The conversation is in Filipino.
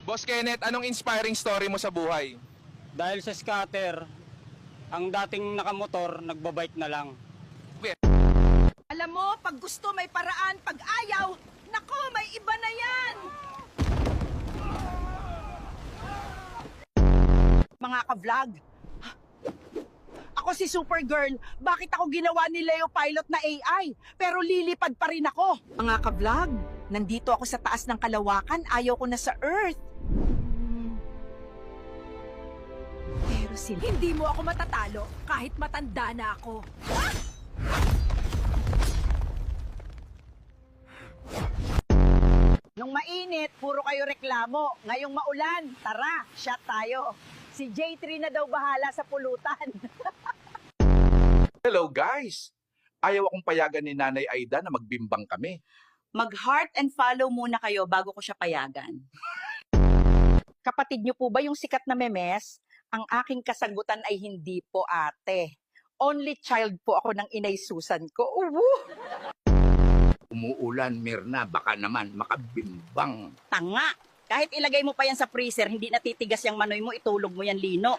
Boss Kenneth, anong inspiring story mo sa buhay? Dahil sa scatter, ang dating nakamotor, nagbabike na lang. Alam mo, pag gusto may paraan, pag ayaw, nako, may iba na yan! Mga ka-vlog, ako si Supergirl, bakit ako ginawa ni Leo Pilot na AI? Pero lilipad pa rin ako. Mga ka-vlog, nandito ako sa taas ng kalawakan, ayaw ko na sa Earth. Pero sila... Hindi mo ako matatalo kahit matanda na ako. Nung mainit, puro kayo reklamo. Ngayong maulan, tara, shot tayo. Si J3 na daw bahala sa pulutan. Hello guys! Ayaw akong payagan ni Nanay Aida na magbimbang kami. Mag-heart and follow muna kayo bago ko siya payagan. Kapatid niyo po ba yung sikat na memes? Ang aking kasagutan ay hindi po ate. Only child po ako ng inay Susan ko. Umuulan, Mirna, baka naman makabimbang. Tanga! Kahit ilagay mo pa yan sa freezer, hindi natitigas yung manoy mo, itulog mo yan, Lino.